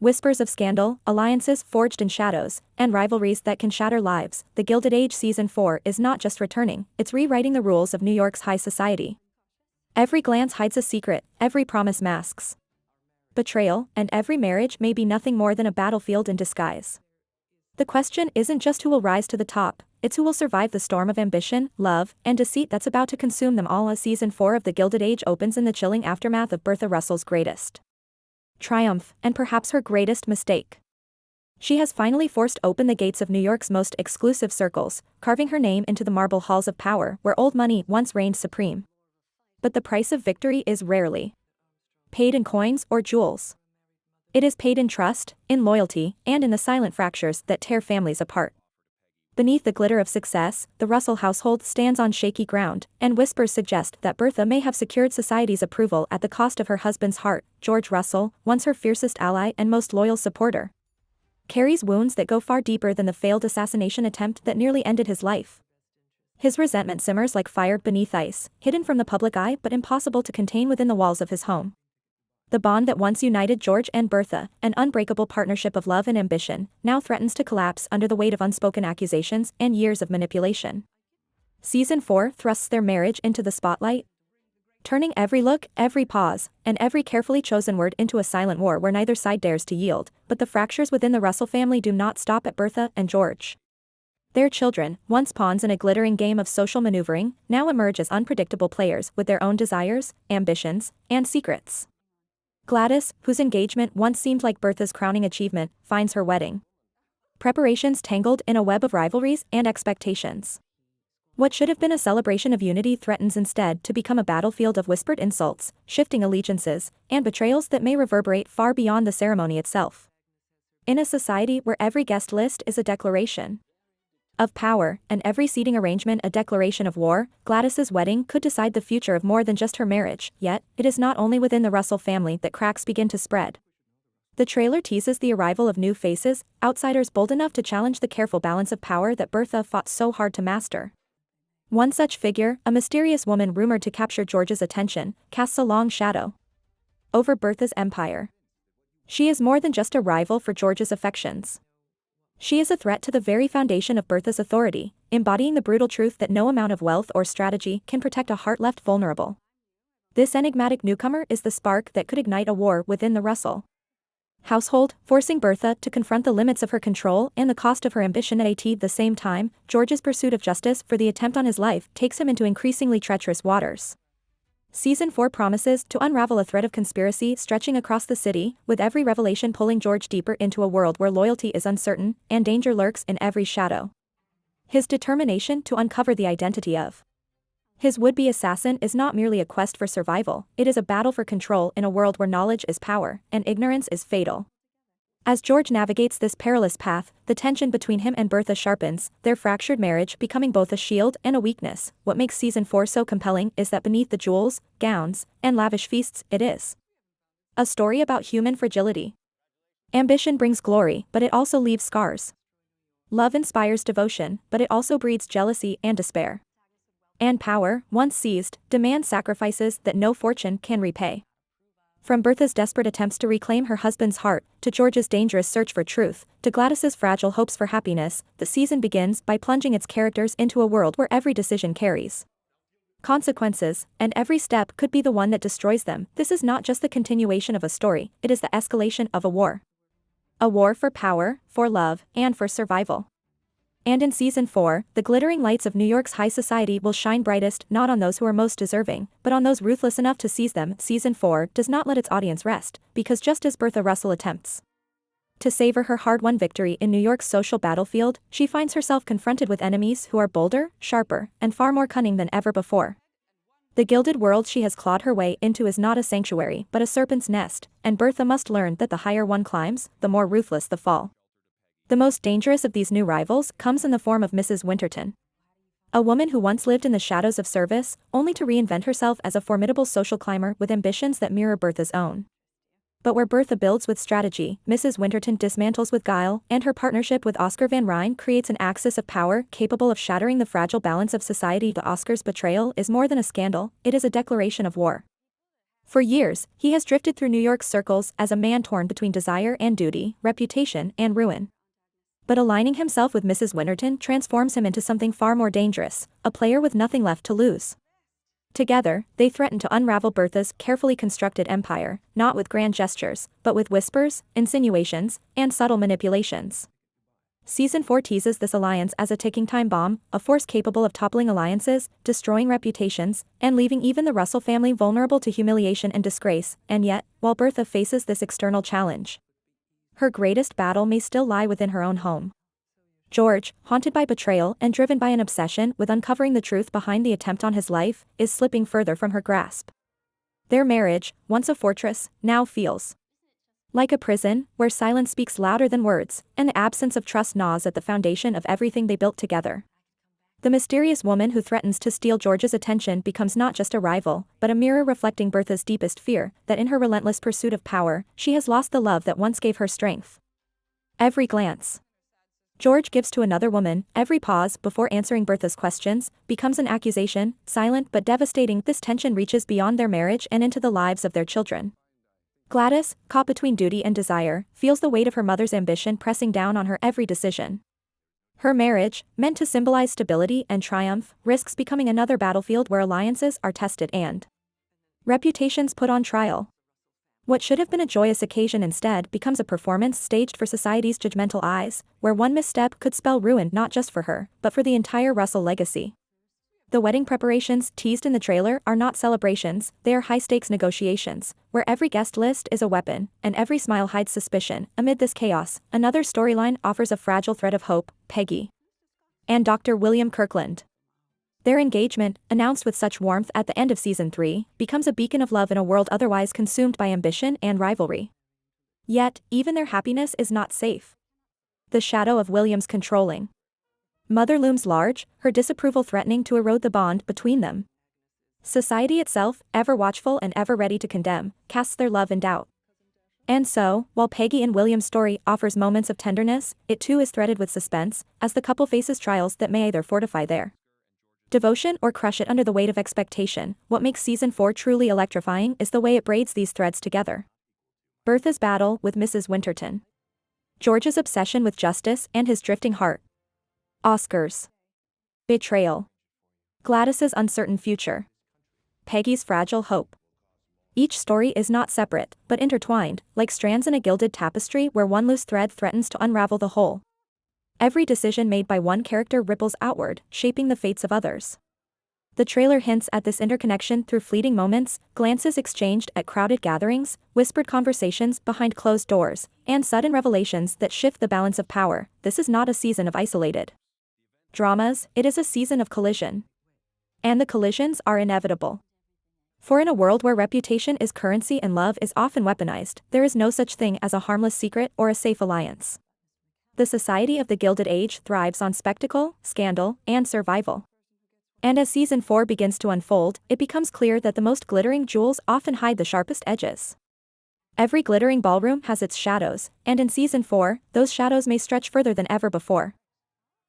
Whispers of scandal, alliances forged in shadows, and rivalries that can shatter lives. The Gilded Age Season 4 is not just returning, it's rewriting the rules of New York's high society. Every glance hides a secret, every promise masks betrayal, and every marriage may be nothing more than a battlefield in disguise. The question isn't just who will rise to the top, it's who will survive the storm of ambition, love, and deceit that's about to consume them all. As Season 4 of The Gilded Age opens in the chilling aftermath of Bertha Russell's greatest triumph, and perhaps her greatest mistake. She has finally forced open the gates of New York's most exclusive circles, carving her name into the marble halls of power where old money once reigned supreme. But the price of victory is rarely paid in coins or jewels. It is paid in trust, in loyalty, and in the silent fractures that tear families apart. Beneath the glitter of success, the Russell household stands on shaky ground, and whispers suggest that Bertha may have secured society's approval at the cost of her husband's heart. George Russell, once her fiercest ally and most loyal supporter, carries wounds that go far deeper than the failed assassination attempt that nearly ended his life. His resentment simmers like fire beneath ice, hidden from the public eye but impossible to contain within the walls of his home. The bond that once united George and Bertha, an unbreakable partnership of love and ambition, now threatens to collapse under the weight of unspoken accusations and years of manipulation. Season 4 thrusts their marriage into the spotlight, turning every look, every pause, and every carefully chosen word into a silent war where neither side dares to yield. But the fractures within the Russell family do not stop at Bertha and George. Their children, once pawns in a glittering game of social maneuvering, now emerge as unpredictable players with their own desires, ambitions, and secrets. Gladys, whose engagement once seemed like Bertha's crowning achievement, finds her wedding preparations tangled in a web of rivalries and expectations. What should have been a celebration of unity threatens instead to become a battlefield of whispered insults, shifting allegiances, and betrayals that may reverberate far beyond the ceremony itself. In a society where every guest list is a declaration of power, and every seating arrangement a declaration of war, Gladys's wedding could decide the future of more than just her marriage. Yet, it is not only within the Russell family that cracks begin to spread. The trailer teases the arrival of new faces, outsiders bold enough to challenge the careful balance of power that Bertha fought so hard to master. One such figure, a mysterious woman rumored to capture George's attention, casts a long shadow over Bertha's empire. She is more than just a rival for George's affections. She is a threat to the very foundation of Bertha's authority, embodying the brutal truth that no amount of wealth or strategy can protect a heart left vulnerable. This enigmatic newcomer is the spark that could ignite a war within the Russell household, forcing Bertha to confront the limits of her control and the cost of her ambition. At the same time, George's pursuit of justice for the attempt on his life takes him into increasingly treacherous waters. Season 4 promises to unravel a thread of conspiracy stretching across the city, with every revelation pulling George deeper into a world where loyalty is uncertain, and danger lurks in every shadow. His determination to uncover the identity of his would-be assassin is not merely a quest for survival, it is a battle for control in a world where knowledge is power, and ignorance is fatal. As George navigates this perilous path, the tension between him and Bertha sharpens, their fractured marriage becoming both a shield and a weakness. What makes Season 4 so compelling is that beneath the jewels, gowns, and lavish feasts, it is a story about human fragility. Ambition brings glory, but it also leaves scars. Love inspires devotion, but it also breeds jealousy and despair. And power, once seized, demands sacrifices that no fortune can repay. From Bertha's desperate attempts to reclaim her husband's heart, to George's dangerous search for truth, to Gladys's fragile hopes for happiness, the season begins by plunging its characters into a world where every decision carries consequences, and every step could be the one that destroys them. This is not just the continuation of a story, it is the escalation of a war. A war for power, for love, and for survival. And in Season 4, the glittering lights of New York's high society will shine brightest not on those who are most deserving, but on those ruthless enough to seize them. Season 4 does not let its audience rest, because just as Bertha Russell attempts to savor her hard-won victory in New York's social battlefield, she finds herself confronted with enemies who are bolder, sharper, and far more cunning than ever before. The gilded world she has clawed her way into is not a sanctuary but a serpent's nest, and Bertha must learn that the higher one climbs, the more ruthless the fall. The most dangerous of these new rivals comes in the form of Mrs. Winterton. A woman who once lived in the shadows of service, only to reinvent herself as a formidable social climber with ambitions that mirror Bertha's own. But where Bertha builds with strategy, Mrs. Winterton dismantles with guile, and her partnership with Oscar Van Ryn creates an axis of power capable of shattering the fragile balance of society. The Oscar's betrayal is more than a scandal, it is a declaration of war. For years, he has drifted through New York's circles as a man torn between desire and duty, reputation and ruin. But aligning himself with Mrs. Winterton transforms him into something far more dangerous, a player with nothing left to lose. Together, they threaten to unravel Bertha's carefully constructed empire, not with grand gestures, but with whispers, insinuations, and subtle manipulations. Season 4 teases this alliance as a ticking time bomb, a force capable of toppling alliances, destroying reputations, and leaving even the Russell family vulnerable to humiliation and disgrace, and yet, while Bertha faces this external challenge, her greatest battle may still lie within her own home. George, haunted by betrayal and driven by an obsession with uncovering the truth behind the attempt on his life, is slipping further from her grasp. Their marriage, once a fortress, now feels like a prison, where silence speaks louder than words, and the absence of trust gnaws at the foundation of everything they built together. The mysterious woman who threatens to steal George's attention becomes not just a rival, but a mirror reflecting Bertha's deepest fear, that in her relentless pursuit of power, she has lost the love that once gave her strength. Every glance George gives to another woman, every pause before answering Bertha's questions, becomes an accusation, silent but devastating. This tension reaches beyond their marriage and into the lives of their children. Gladys, caught between duty and desire, feels the weight of her mother's ambition pressing down on her every decision. Her marriage, meant to symbolize stability and triumph, risks becoming another battlefield where alliances are tested and reputations put on trial. What should have been a joyous occasion instead becomes a performance staged for society's judgmental eyes, where one misstep could spell ruin not just for her, but for the entire Russell legacy. The wedding preparations teased in the trailer are not celebrations, they are high-stakes negotiations, where every guest list is a weapon, and every smile hides suspicion. Amid this chaos, another storyline offers a fragile thread of hope: Peggy and Dr. William Kirkland. Their engagement, announced with such warmth at the end of Season 3, becomes a beacon of love in a world otherwise consumed by ambition and rivalry. Yet, even their happiness is not safe. The shadow of William's controlling mother looms large, her disapproval threatening to erode the bond between them. Society itself, ever watchful and ever ready to condemn, casts their love in doubt. And so, while Peggy and William's story offers moments of tenderness, it too is threaded with suspense, as the couple faces trials that may either fortify their devotion or crush it under the weight of expectation. What makes Season 4 truly electrifying is the way it braids these threads together. Bertha's battle with Mrs. Winterton, George's obsession with justice and his drifting heart, Oscar's betrayal, Gladys's uncertain future, Peggy's fragile hope. Each story is not separate, but intertwined, like strands in a gilded tapestry where one loose thread threatens to unravel the whole. Every decision made by one character ripples outward, shaping the fates of others. The trailer hints at this interconnection through fleeting moments, glances exchanged at crowded gatherings, whispered conversations behind closed doors, and sudden revelations that shift the balance of power. This is not a season of isolated dramas, it is a season of collision. And the collisions are inevitable. For in a world where reputation is currency and love is often weaponized, there is no such thing as a harmless secret or a safe alliance. The society of the Gilded Age thrives on spectacle, scandal, and survival. And as Season 4 begins to unfold, it becomes clear that the most glittering jewels often hide the sharpest edges. Every glittering ballroom has its shadows, and in Season 4, those shadows may stretch further than ever before.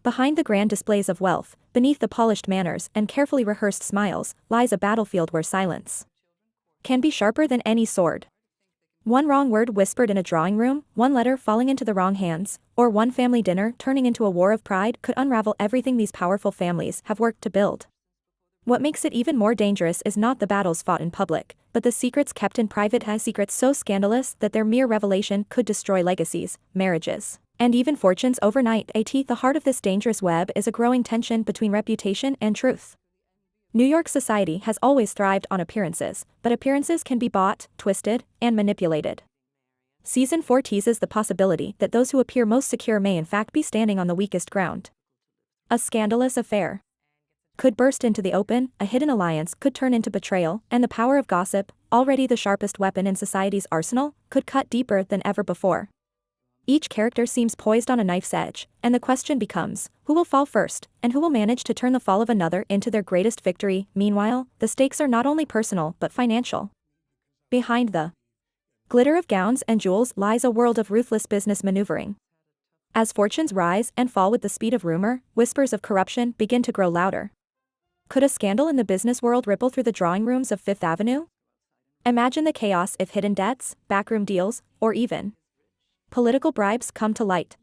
Behind the grand displays of wealth, beneath the polished manners and carefully rehearsed smiles, lies a battlefield where silence can be sharper than any sword. One wrong word whispered in a drawing room, one letter falling into the wrong hands, or one family dinner turning into a war of pride could unravel everything these powerful families have worked to build. What makes it even more dangerous is not the battles fought in public, but the secrets kept in private, secrets so scandalous that their mere revelation could destroy legacies, marriages, and even fortunes overnight. The heart of this dangerous web is a growing tension between reputation and truth. New York society has always thrived on appearances, but appearances can be bought, twisted, and manipulated. Season 4 teases the possibility that those who appear most secure may in fact be standing on the weakest ground. A scandalous affair could burst into the open, a hidden alliance could turn into betrayal, and the power of gossip, already the sharpest weapon in society's arsenal, could cut deeper than ever before. Each character seems poised on a knife's edge, and the question becomes, who will fall first, and who will manage to turn the fall of another into their greatest victory? Meanwhile, the stakes are not only personal but financial. Behind the glitter of gowns and jewels lies a world of ruthless business maneuvering. As fortunes rise and fall with the speed of rumor, whispers of corruption begin to grow louder. Could a scandal in the business world ripple through the drawing rooms of Fifth Avenue? Imagine the chaos if hidden debts, backroom deals, or even political bribes come to light.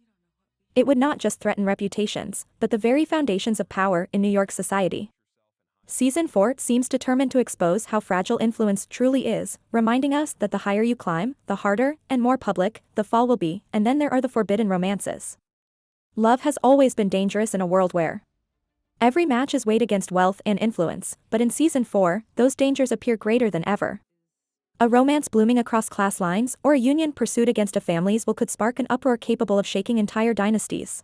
It would not just threaten reputations, but the very foundations of power in New York society. Season 4 seems determined to expose how fragile influence truly is, reminding us that the higher you climb, the harder and more public the fall will be, and then there are the forbidden romances. Love has always been dangerous in a world where every match is weighed against wealth and influence, but in Season 4, those dangers appear greater than ever. A romance blooming across class lines or a union pursued against a family's will could spark an uproar capable of shaking entire dynasties.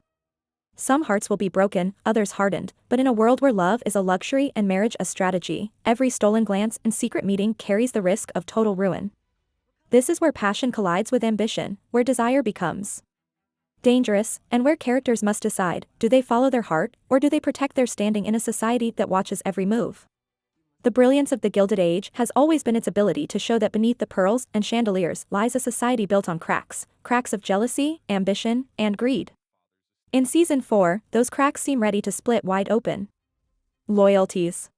Some hearts will be broken, others hardened, but in a world where love is a luxury and marriage a strategy, every stolen glance and secret meeting carries the risk of total ruin. This is where passion collides with ambition, where desire becomes dangerous, and where characters must decide, do they follow their heart, or do they protect their standing in a society that watches every move? The brilliance of the Gilded Age has always been its ability to show that beneath the pearls and chandeliers lies a society built on cracks of jealousy, ambition, and greed. In Season 4, those cracks seem ready to split wide open. Loyalties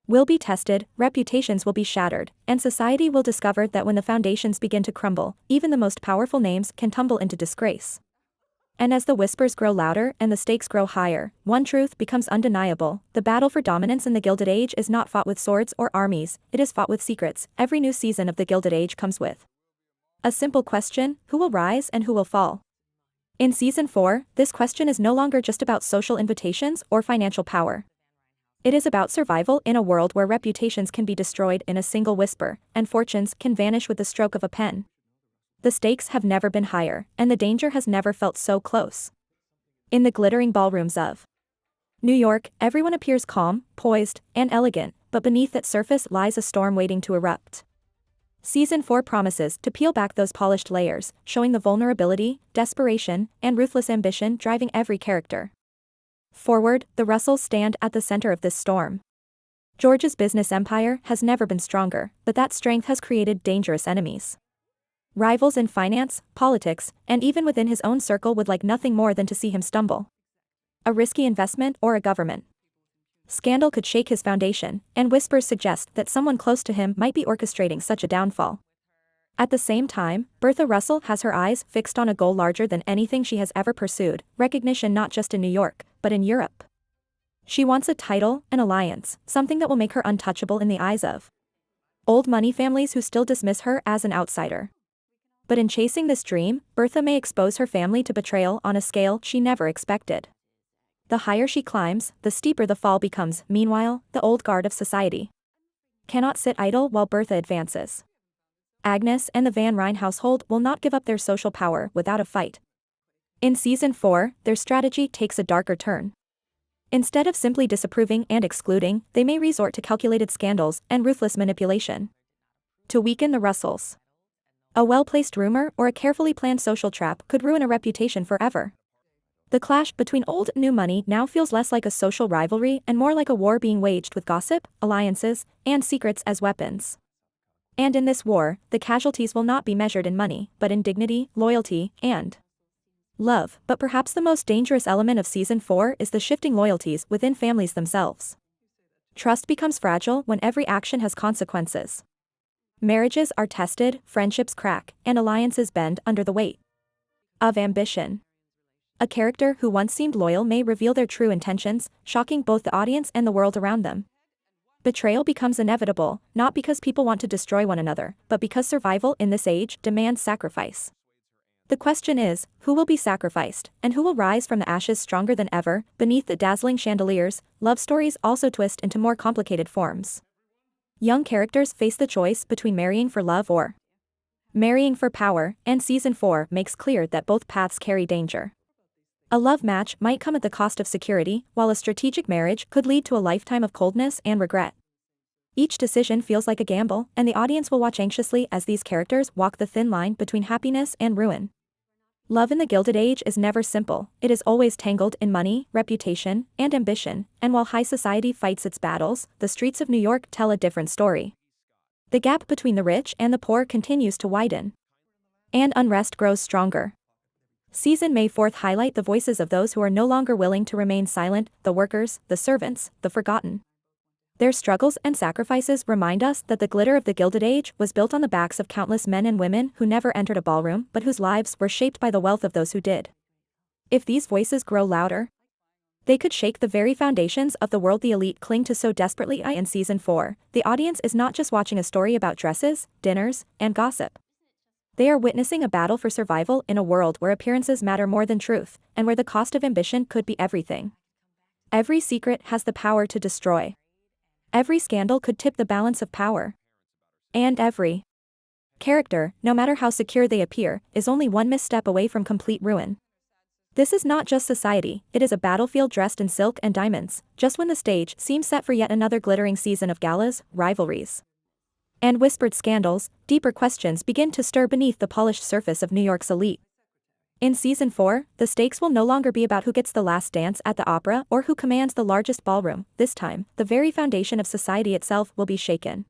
will be tested, reputations will be shattered, and society will discover that when the foundations begin to crumble, even the most powerful names can tumble into disgrace. And as the whispers grow louder and the stakes grow higher, one truth becomes undeniable: the battle for dominance in the Gilded Age is not fought with swords or armies, it is fought with secrets. Every new season of the Gilded Age comes with a simple question: who will rise and who will fall? In Season 4, this question is no longer just about social invitations or financial power. It is about survival in a world where reputations can be destroyed in a single whisper, and fortunes can vanish with the stroke of a pen. The stakes have never been higher, and the danger has never felt so close. In the glittering ballrooms of New York, everyone appears calm, poised, and elegant, but beneath that surface lies a storm waiting to erupt. Season 4 promises to peel back those polished layers, showing the vulnerability, desperation, and ruthless ambition driving every character. Forward, the Russells stand at the center of this storm. George's business empire has never been stronger, but that strength has created dangerous enemies. Rivals in finance, politics, and even within his own circle would like nothing more than to see him stumble. A risky investment or a government scandal could shake his foundation, and whispers suggest that someone close to him might be orchestrating such a downfall. At the same time, Bertha Russell has her eyes fixed on a goal larger than anything she has ever pursued: recognition not just in New York, but in Europe. She wants a title, an alliance, something that will make her untouchable in the eyes of old money families who still dismiss her as an outsider. But in chasing this dream, Bertha may expose her family to betrayal on a scale she never expected. The higher she climbs, the steeper the fall becomes. Meanwhile, the old guard of society cannot sit idle while Bertha advances. Agnes and the Van Ryn household will not give up their social power without a fight. In Season 4, their strategy takes a darker turn. Instead of simply disapproving and excluding, they may resort to calculated scandals and ruthless manipulation to weaken the Russells. A well-placed rumor or a carefully planned social trap could ruin a reputation forever. The clash between old and new money now feels less like a social rivalry and more like a war being waged with gossip, alliances, and secrets as weapons. And in this war, the casualties will not be measured in money, but in dignity, loyalty, and love. But perhaps the most dangerous element of Season 4 is the shifting loyalties within families themselves. Trust becomes fragile when every action has consequences. Marriages are tested, friendships crack, and alliances bend under the weight of ambition. A character who once seemed loyal may reveal their true intentions, shocking both the audience and the world around them. Betrayal becomes inevitable, not because people want to destroy one another, but because survival in this age demands sacrifice. The question is, who will be sacrificed, and who will rise from the ashes stronger than ever? Beneath the dazzling chandeliers, love stories also twist into more complicated forms. Young characters face the choice between marrying for love or marrying for power, and Season 4 makes clear that both paths carry danger. A love match might come at the cost of security, while a strategic marriage could lead to a lifetime of coldness and regret. Each decision feels like a gamble, and the audience will watch anxiously as these characters walk the thin line between happiness and ruin. Love in the Gilded Age is never simple, it is always tangled in money, reputation, and ambition, and while high society fights its battles, the streets of New York tell a different story. The gap between the rich and the poor continues to widen, and unrest grows stronger. Season May 4th highlight the voices of those who are no longer willing to remain silent: the workers, the servants, the forgotten. Their struggles and sacrifices remind us that the glitter of the Gilded Age was built on the backs of countless men and women who never entered a ballroom but whose lives were shaped by the wealth of those who did. If these voices grow louder, they could shake the very foundations of the world the elite cling to so desperately. In Season 4, the audience is not just watching a story about dresses, dinners, and gossip. They are witnessing a battle for survival in a world where appearances matter more than truth, and where the cost of ambition could be everything. Every secret has the power to destroy. Every scandal could tip the balance of power. And every character, no matter how secure they appear, is only one misstep away from complete ruin. This is not just society, it is a battlefield dressed in silk and diamonds, just when the stage seems set for yet another glittering season of galas, rivalries, and whispered scandals. Deeper questions begin to stir beneath the polished surface of New York's elite. In Season 4, the stakes will no longer be about who gets the last dance at the opera or who commands the largest ballroom. This time, the very foundation of society itself will be shaken.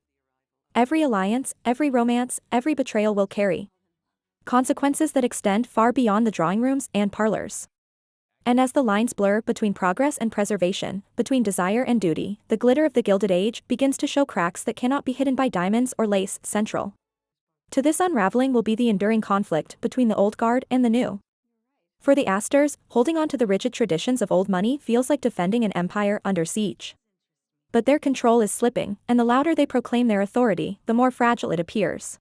Every alliance, every romance, every betrayal will carry consequences that extend far beyond the drawing rooms and parlors. And as the lines blur between progress and preservation, between desire and duty, the glitter of the Gilded Age begins to show cracks that cannot be hidden by diamonds or lace. Central to this unraveling will be the enduring conflict between the old guard and the new. For the Astors, holding on to the rigid traditions of old money feels like defending an empire under siege. But their control is slipping, and the louder they proclaim their authority, the more fragile it appears.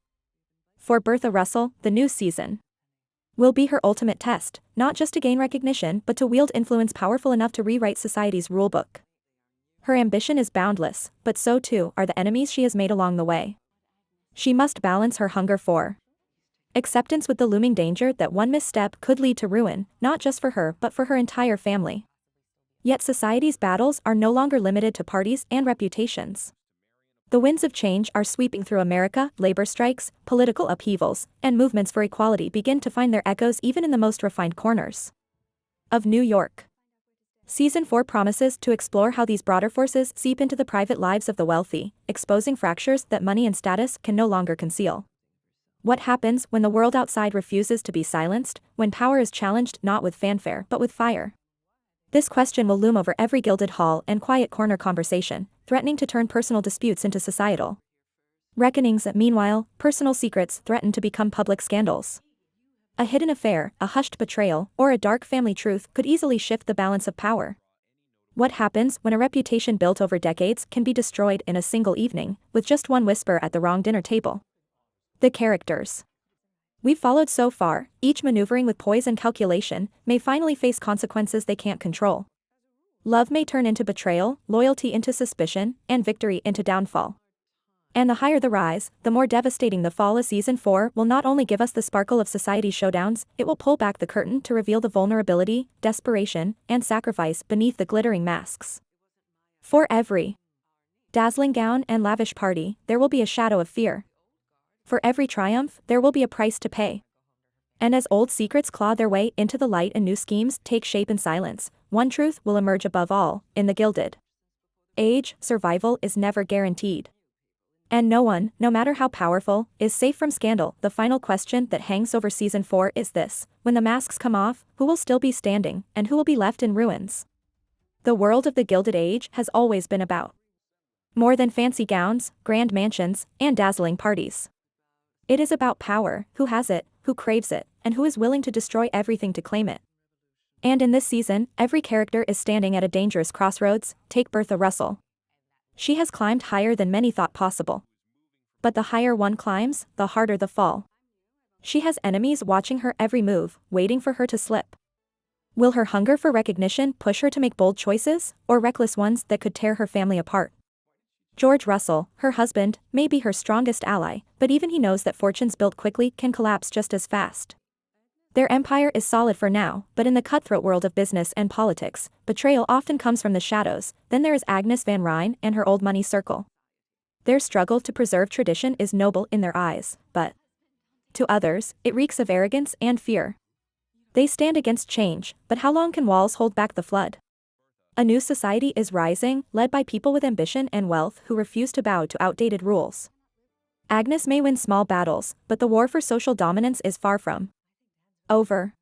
For Bertha Russell, the new season will be her ultimate test, not just to gain recognition but to wield influence powerful enough to rewrite society's rulebook. Her ambition is boundless, but so too are the enemies she has made along the way. She must balance her hunger for acceptance with the looming danger that one misstep could lead to ruin, not just for her but for her entire family. Yet society's battles are no longer limited to parties and reputations. The winds of change are sweeping through America. Labor strikes, political upheavals, and movements for equality begin to find their echoes even in the most refined corners of New York. Season 4 promises to explore how these broader forces seep into the private lives of the wealthy, exposing fractures that money and status can no longer conceal. What happens when the world outside refuses to be silenced, when power is challenged not with fanfare but with fire? This question will loom over every gilded hall and quiet corner conversation, threatening to turn personal disputes into societal reckonings. Meanwhile, personal secrets threaten to become public scandals. A hidden affair, a hushed betrayal, or a dark family truth could easily shift the balance of power. What happens when a reputation built over decades can be destroyed in a single evening, with just one whisper at the wrong dinner table? The characters we've followed so far, each maneuvering with poise and calculation, may finally face consequences they can't control. Love may turn into betrayal, loyalty into suspicion, and victory into downfall. And the higher the rise, the more devastating the fall. Season 4 will not only give us the sparkle of society's showdowns, it will pull back the curtain to reveal the vulnerability, desperation, and sacrifice beneath the glittering masks. For every dazzling gown and lavish party, there will be a shadow of fear. For every triumph, there will be a price to pay. And as old secrets claw their way into the light and new schemes take shape in silence, one truth will emerge above all: in the Gilded Age, survival is never guaranteed. And no one, no matter how powerful, is safe from scandal. The final question that hangs over Season 4 is this: when the masks come off, who will still be standing, and who will be left in ruins? The world of the Gilded Age has always been about more than fancy gowns, grand mansions, and dazzling parties. It is about power: who has it, who craves it, and who is willing to destroy everything to claim it. And in this season, every character is standing at a dangerous crossroads. Take Bertha Russell. She has climbed higher than many thought possible. But the higher one climbs, the harder the fall. She has enemies watching her every move, waiting for her to slip. Will her hunger for recognition push her to make bold choices, or reckless ones that could tear her family apart? George Russell, her husband, may be her strongest ally, but even he knows that fortunes built quickly can collapse just as fast. Their empire is solid for now, but in the cutthroat world of business and politics, betrayal often comes from the shadows. Then there is Agnes Van Ryn and her old money circle. Their struggle to preserve tradition is noble in their eyes, but to others, it reeks of arrogance and fear. They stand against change, but how long can walls hold back the flood? A new society is rising, led by people with ambition and wealth who refuse to bow to outdated rules. Agnes may win small battles, but the war for social dominance is far from over.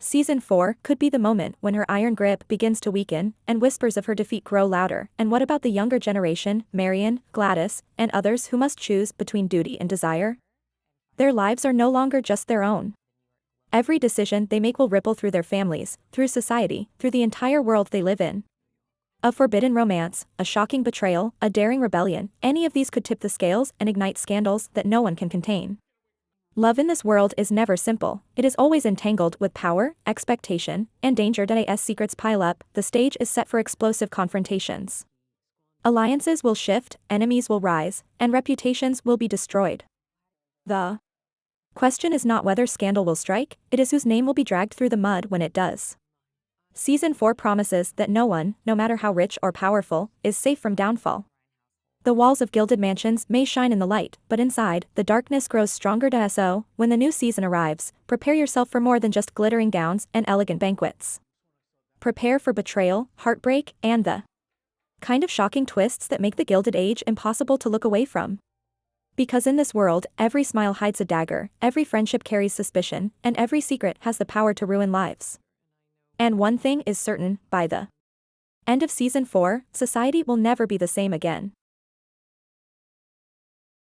Season 4 could be the moment when her iron grip begins to weaken, and whispers of her defeat grow louder. And what about the younger generation, Marion, Gladys, and others who must choose between duty and desire? Their lives are no longer just their own. Every decision they make will ripple through their families, through society, through the entire world they live in. A forbidden romance, a shocking betrayal, a daring rebellion, any of these could tip the scales and ignite scandals that no one can contain. Love in this world is never simple, it is always entangled with power, expectation, and danger. As secrets pile up, the stage is set for explosive confrontations. Alliances will shift, enemies will rise, and reputations will be destroyed. The question is not whether scandal will strike, it is whose name will be dragged through the mud when it does. Season 4 promises that no one, no matter how rich or powerful, is safe from downfall. The walls of gilded mansions may shine in the light, but inside, the darkness grows stronger. So, when the new season arrives, prepare yourself for more than just glittering gowns and elegant banquets. Prepare for betrayal, heartbreak, and the kind of shocking twists that make the Gilded Age impossible to look away from. Because in this world, every smile hides a dagger, every friendship carries suspicion, and every secret has the power to ruin lives. And one thing is certain, by the end of Season 4, society will never be the same again.